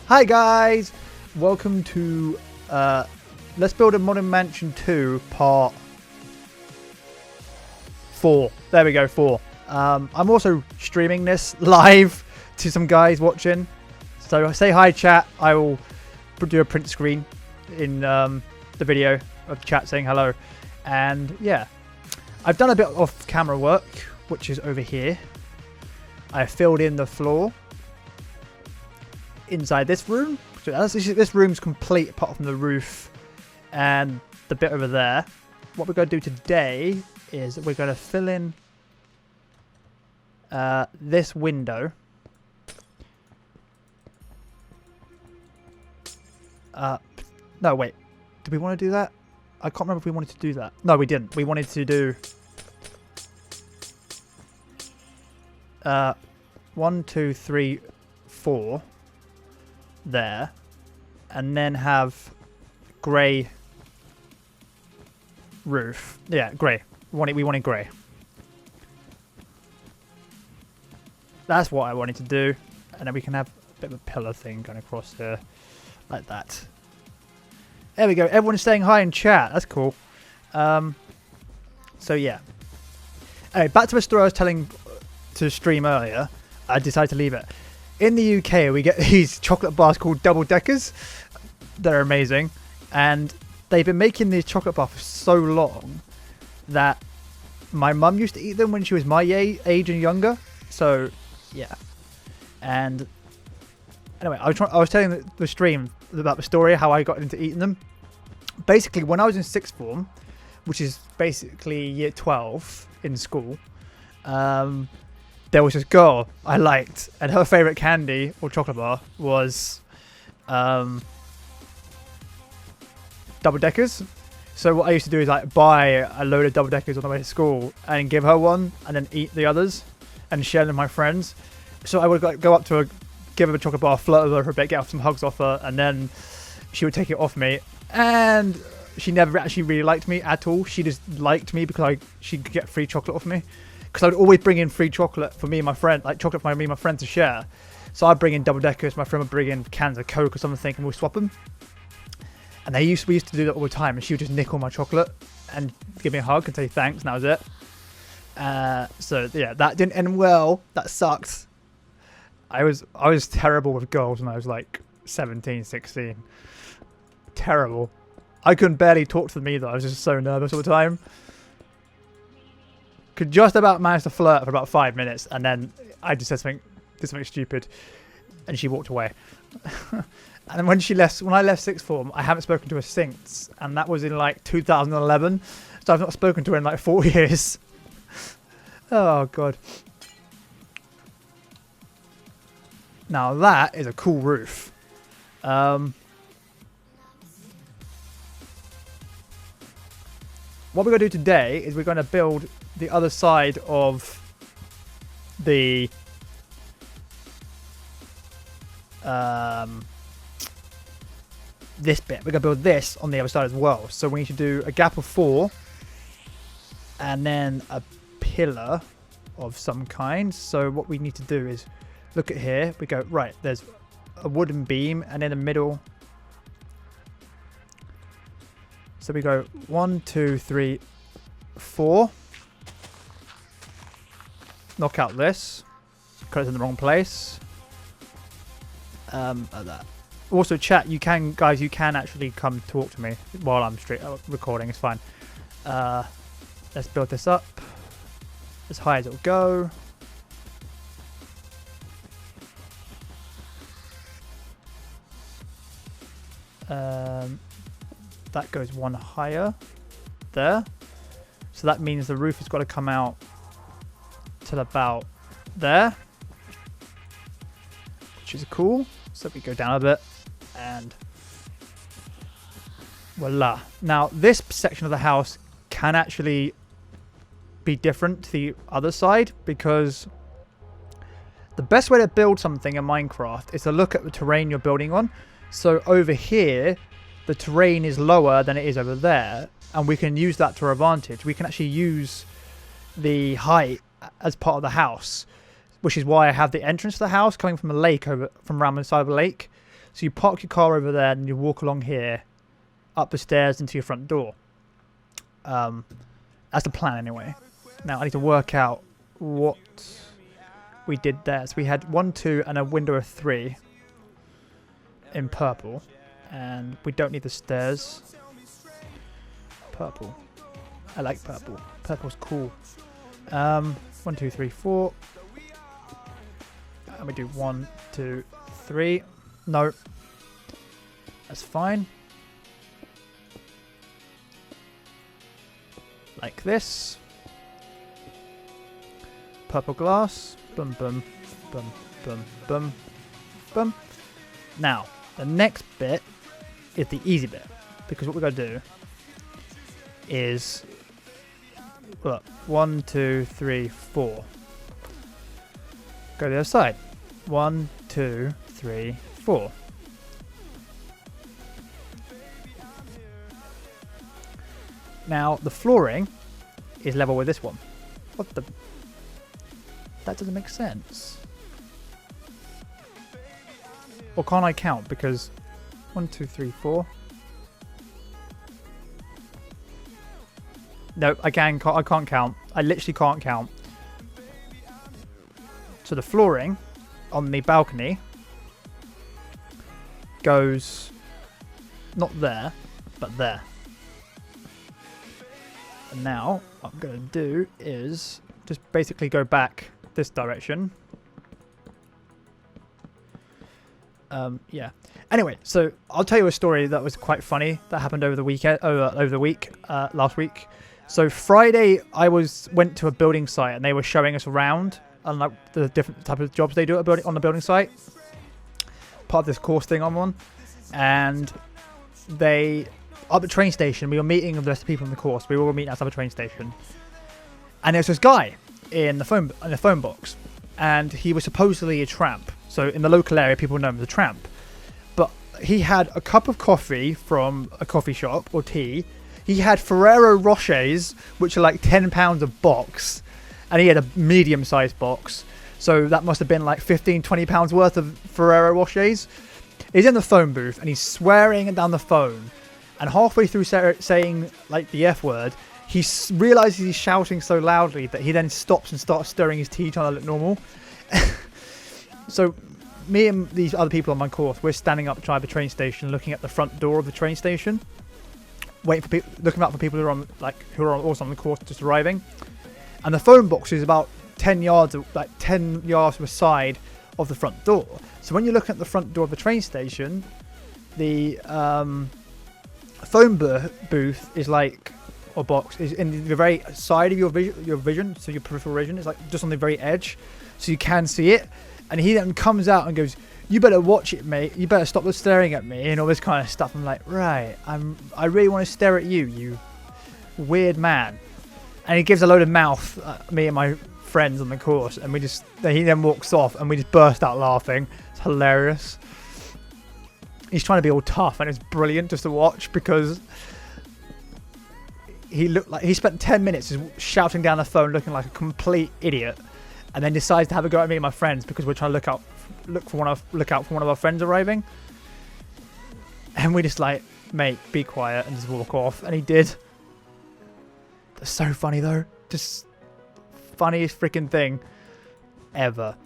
Hi guys, welcome to Let's Build a Modern Mansion 2 Part 4. There we go, 4. I'm also streaming this live to some guys watching. So say hi chat, I will do a print screen in the video of chat saying hello. And yeah, I've done a bit of camera work, which is over here. I filled in the floor inside this room. So this room's complete apart from the roof and the bit over there. What we're going to do today is we're going to fill in this window. No, wait. Did we want to do that? I can't remember if we wanted to do that. No, we didn't. We wanted to do 1, 2, 3, 4 there, and then have grey roof. Yeah, grey. We wanted grey. That's what I wanted to do, and then we can have a bit of a pillar thing going across here, like that. There we go. Everyone's saying hi in chat. That's cool. So yeah. Anyway, back to the story I was telling to stream earlier. I decided to leave it. In the UK, we get these chocolate bars called double deckers. They're amazing. And they've been making these chocolate bars for so long that my mum used to eat them when she was my age and younger. So, yeah. And anyway, I was telling the stream about the story, how I got into eating them. Basically, when I was in 6th form, which is basically year 12 in school, there was this girl I liked, and her favourite candy or chocolate bar was double deckers. So what I used to do is like buy a load of double deckers on the way to school and give her one, and then eat the others and share them with my friends. So I would like, go up to her, give her a chocolate bar, flirt with her for a bit, get off some hugs off her, and then she would take it off me. And she never actually really liked me at all. She just liked me because she could get free chocolate off me. Because I would always bring in free chocolate for me and my friend, like chocolate for me and my friend to share. So I'd bring in double deckers, my friend would bring in cans of Coke or something, and we'd swap them. And we used to do that all the time, and she would just nick all my chocolate and give me a hug and say thanks, and that was it. So yeah, that didn't end well. That sucked. I was terrible with girls when I was like 17, 16. Terrible. I couldn't barely talk to them either. I was just so nervous all the time. Could just about manage to flirt for about 5 minutes, and then I just did something stupid, and she walked away. And when I left 6th form, I haven't spoken to her since, and that was in like 2011. So I've not spoken to her in like 4 years. Oh god. Now that is a cool roof. What we're going to do today is we're going to build the other side of the this bit. We're going to build this on the other side as well. So we need to do a gap of 4 and then a pillar of some kind. So what we need to do is look at here. We go, right, there's a wooden beam, and in the middle. So we go 1, 2, 3, 4. Knock out this. Because it's in the wrong place. Like that. Also, chat, you can actually come talk to me while I'm recording. It's fine. Let's build this up as high as it'll go. That goes one higher there. So that means the roof has got to come out till about there, which is cool. So we go down a bit and voila. Now this section of the house can actually be different to the other side, because the best way to build something in Minecraft is to look at the terrain you're building on. So over here, the terrain is lower than it is over there, and we can use that to our advantage. We can actually use the height as part of the house, which is why I have the entrance to the house coming from the lake, from around the side of the lake. So you park your car over there and you walk along here, up the stairs into your front door. That's the plan anyway. Now I need to work out what we did there. So we had 1, 2 and a window of 3 in purple. And we don't need the stairs. Purple. I like purple. Purple's cool. 1, 2, 3, 4. And we do 1, 2, 3. No. That's fine. Like this. Purple glass. Boom, boom, boom, boom, boom, boom. Now, the next bit is the easy bit. Because what we're going to do is... Look, 1, 2, 3, 4. Go to the other side. 1, 2, 3, 4. Now, the flooring is level with this one. What the... That doesn't make sense. Or can't I count? Because 1, 2, 3, 4. No, I can't count. I literally can't count. So the flooring on the balcony goes not there, but there. And now what I'm going to do is just basically go back this direction. Yeah. Anyway, so I'll tell you a story that was quite funny that happened over the weekend, last week. So Friday, I went to a building site and they were showing us around and like the different type of jobs they do on the building site. Part of this course thing I'm on, and they up the train station. We were meeting with the rest of the people in the course. We were all meeting outside the train station, and there was this guy in the phone box, and he was supposedly a tramp. So in the local area, people know him as a tramp. But he had a cup of coffee from a coffee shop or tea. He had Ferrero Rochers, which are like £10 a box. And he had a medium-sized box. So that must have been like £15-20 worth of Ferrero Rochers. He's in the phone booth and he's swearing down the phone. And halfway through saying like the F word, he realizes he's shouting so loudly that he then stops and starts stirring his tea trying to look normal. So me and these other people on my course, we're standing up by the train station looking at the front door of the train station. Waiting for people, looking out for people who are also on the course just arriving. And the phone box is about 10 yards to the side of the front door. So when you're looking at the front door of the train station, the phone booth is like, or box, is in the very side of your vision, so your peripheral vision is like just on the very edge, so you can see it. And he then comes out and goes, "You better watch it, mate. You better stop staring at me," and all this kind of stuff. I'm like, right, I really want to stare at you, you weird man. And he gives a load of mouth at me and my friends on the course, and he then walks off, and we just burst out laughing. It's hilarious. He's trying to be all tough, and it's brilliant just to watch because he spent 10 minutes just shouting down the phone, looking like a complete idiot, and then decides to have a go at me and my friends because we're trying to look out for one of our friends arriving. And we just like, mate, be quiet, and just walk off. And he did. That's so funny though. Just funniest freaking thing ever.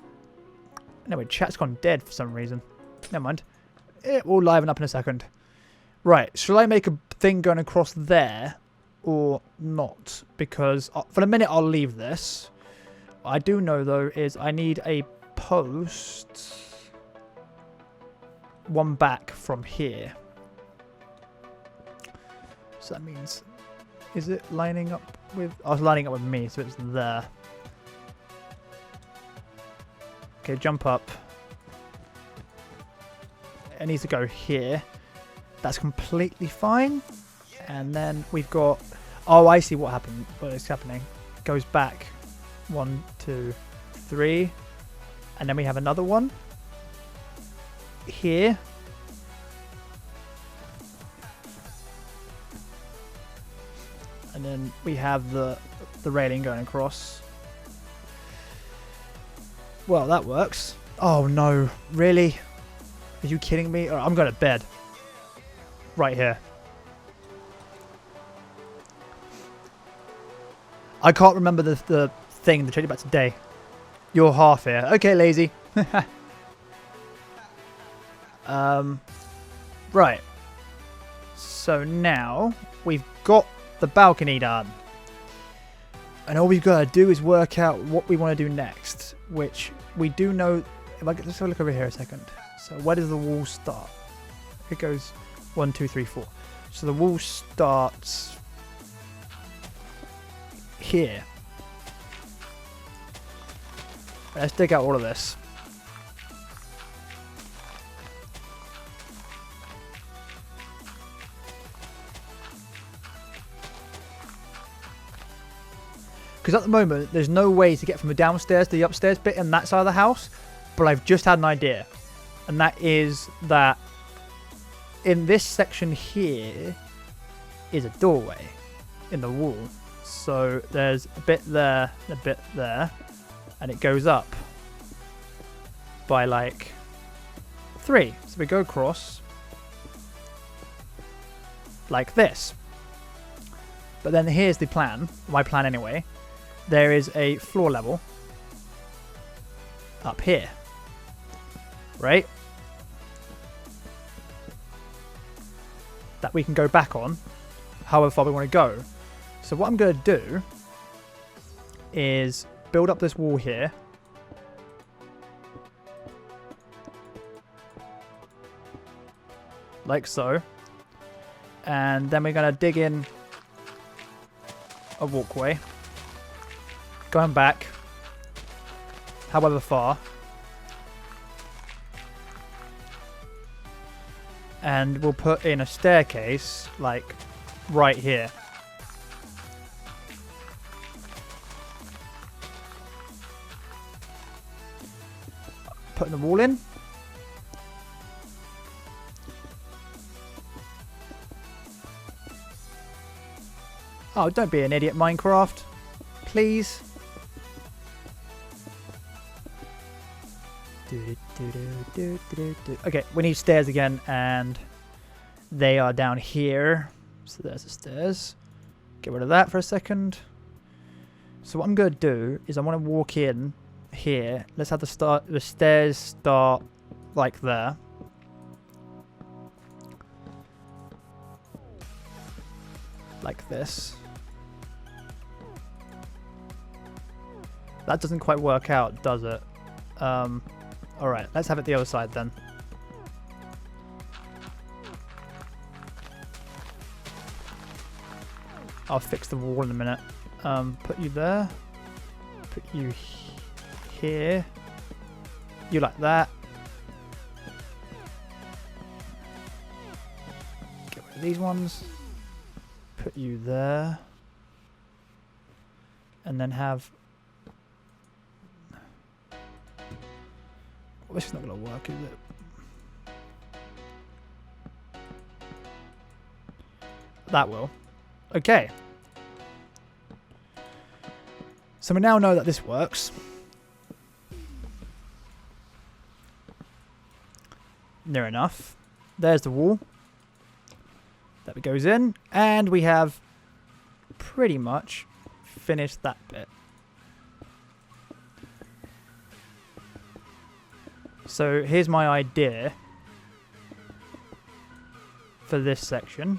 Anyway, chat's gone dead for some reason. Never mind. It will liven up in a second. Right, shall I make a thing going across there or not? Because for the minute I'll leave this. What I do know though is I need a post one back from here. So that means, is it lining up with, I was lining up with me, so it's there. Okay, jump up. It needs to go here. That's completely fine. And then we've got, oh, I see what happened. What is happening? It goes back 1, 2, 3. And then we have another one here. And then we have the railing going across. Well, that works. Oh no, really? Are you kidding me? All right, I'm going to bed. Right here. I can't remember the thing to change it back to day. You're half here. Okay, lazy. Right. So now we've got the balcony done. And all we've got to do is work out what we want to do next. Which we do know. Let's have a look over here a second. So where does the wall start? It goes 1, 2, 3, 4. So the wall starts here. Let's dig out all of this. Because at the moment, there's no way to get from the downstairs to the upstairs bit in that side of the house. But I've just had an idea. And that is that in this section here is a doorway in the wall. So there's a bit there, a bit there. And it goes up by like 3. So we go across like this. But then here's the plan, my plan anyway. There is a floor level up here, right? That we can go back on however far we want to go. So what I'm going to do is build up this wall here. Like so. And then we're going to dig in a walkway. Going back. However far. And we'll put in a staircase, like, right here. Putting the wall in. Oh, don't be an idiot, Minecraft. Please. Okay, we need stairs again, and they are down here. So there's the stairs. Get rid of that for a second. So what I'm going to do is I want to walk in here. Let's have the stairs start like there. Like this. That doesn't quite work out, does it? Alright, let's have it the other side then. I'll fix the wall in a minute. Put you there. Put you here. You like that. Get rid of these ones. Put you there. And then have... This is not going to work, is it? That will. Okay. So we now know that this works. Near enough. There's the wall. That goes in. And we have pretty much finished that bit. So here's my idea for this section.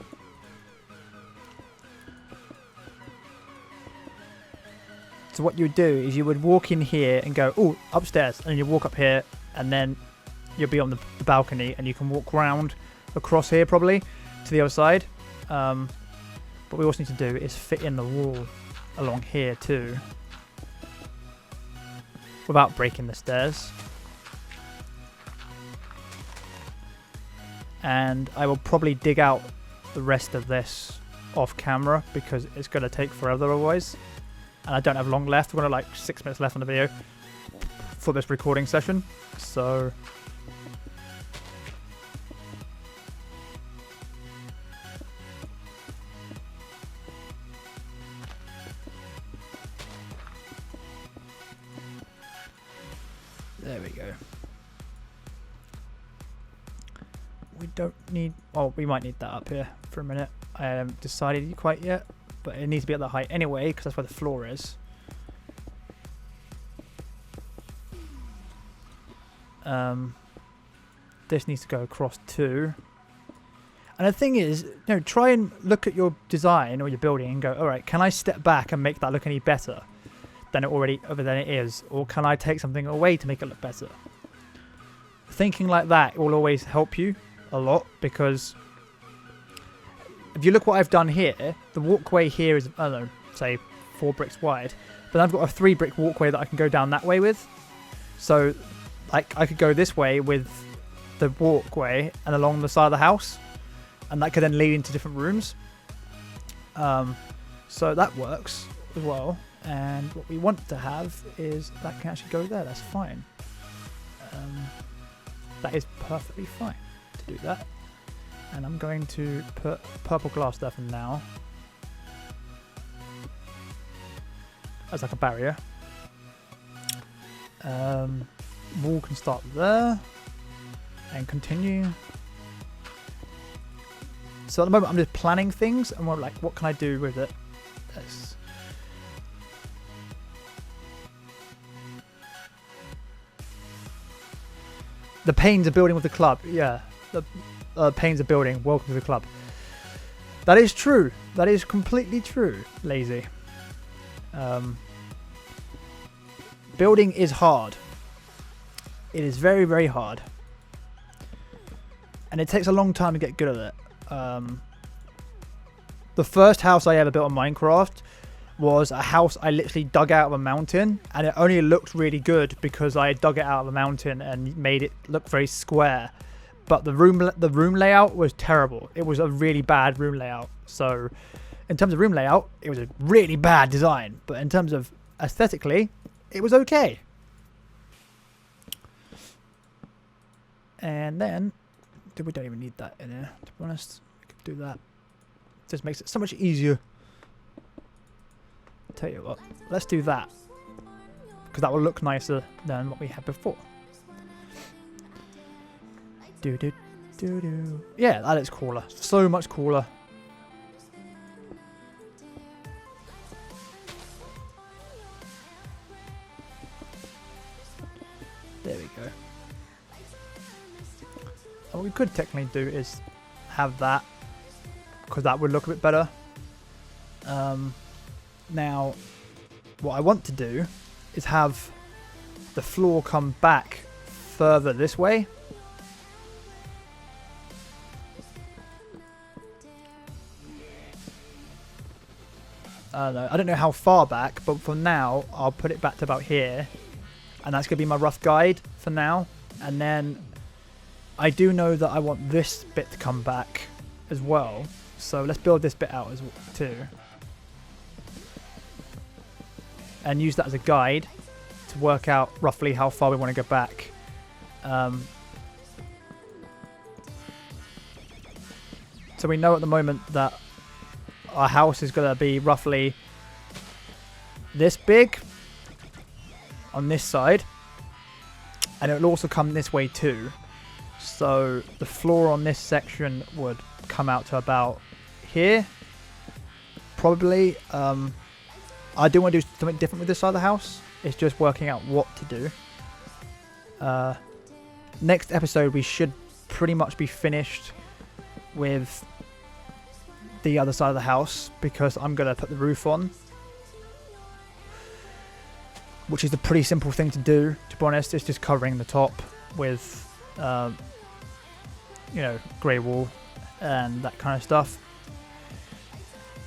So what you would do is you would walk in here and go, oh, upstairs, and then you walk up here, and then you'll be on the balcony, and you can walk round across here probably to the other side. What we also need to do is fit in the wall along here too, without breaking the stairs. And I will probably dig out the rest of this off camera because it's going to take forever otherwise. And I don't have long left. We've got like 6 minutes left on the video for this recording session. So... there we go. don't need... Oh, we might need that up here for a minute. I haven't decided quite yet, but it needs to be at the height anyway, because that's where the floor is. This needs to go across too. And the thing is, try and look at your design or your building and go, all right, can I step back and make that look any better than it is? Or can I take something away to make it look better? Thinking like that will always help you a lot, because if you look what I've done here, the walkway here is, I don't know, say 4 bricks wide, but I've got a 3 brick walkway that I can go down that way with. So like I could go this way with the walkway and along the side of the house, and that could then lead into different rooms. So that works as well. And what we want to have is that can actually go there. That's fine. That is perfectly fine to do that. And I'm going to put purple glass there for now, as like a barrier. Wall can start there and continue. So at the moment I'm just planning things, and we're like, what can I do with it? Let's... The pains of building with the club. Yeah, the pains of building. Welcome to the club. That is true. That is completely true, Lazy. Building is hard. It is very, very hard. And it takes a long time to get good at it. The first house I ever built on Minecraft was a house I literally dug out of a mountain, and it only looked really good because I dug it out of a mountain and made it look very square. But the room layout was terrible. It was a really bad room layout. So in terms of room layout, it was a really bad design. But in terms of aesthetically, it was okay. And then, we don't even need that in here, to be honest. We could do that. It just makes it so much easier. Tell you what, let's do that, because that will look nicer than what we had before. Yeah, that looks cooler. So much cooler. There we go. And what we could technically do is have that, because that would look a bit better. Now, what I want to do is have the floor come back further this way. I don't know how far back, but for now, I'll put it back to about here. And that's going to be my rough guide for now. And then I do know that I want this bit to come back as well. So let's build this bit out as well too. And use that as a guide to work out roughly how far we want to go back. So we know at the moment that our house is going to be roughly this big on this side. And it will also come this way too. So the floor on this section would come out to about here. Probably. I do want to do something different with this side of the house. It's just working out what to do. Next episode we should pretty much be finished with the other side of the house, because I'm going to put the roof on, which is a pretty simple thing to do, to be honest. It's just covering the top with grey wool and that kind of stuff,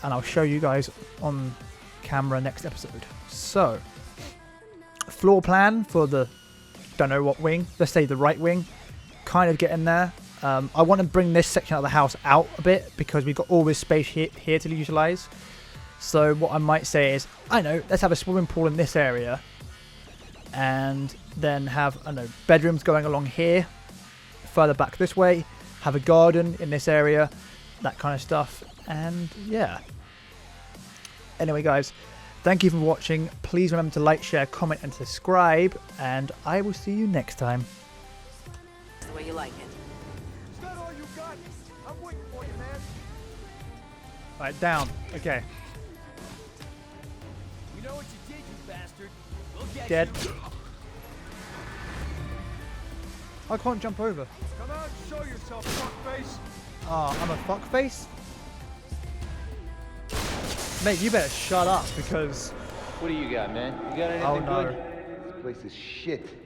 and I'll show you guys on camera next episode. So, floor plan for the don't know what wing, let's say the right wing, kind of getting there. I want to bring this section of the house out a bit, because we've got all this space here to utilize. So what I might say is, let's have a swimming pool in this area, and then have bedrooms going along here, further back this way, have a garden in this area, that kind of stuff. And yeah, anyway guys, thank you for watching. Please remember to like, share, comment and subscribe, and I will see you next time. The way you like it. Is that all you got? Right, down. Okay. We know what you did, you bastard. We'll get Dead. you. I can't jump over. Come out and show yourself, fuckface. Oh, I'm a fuckface? Mate, you better shut up because... What do you got, man? You got anything Oh, no. good? This place is shit.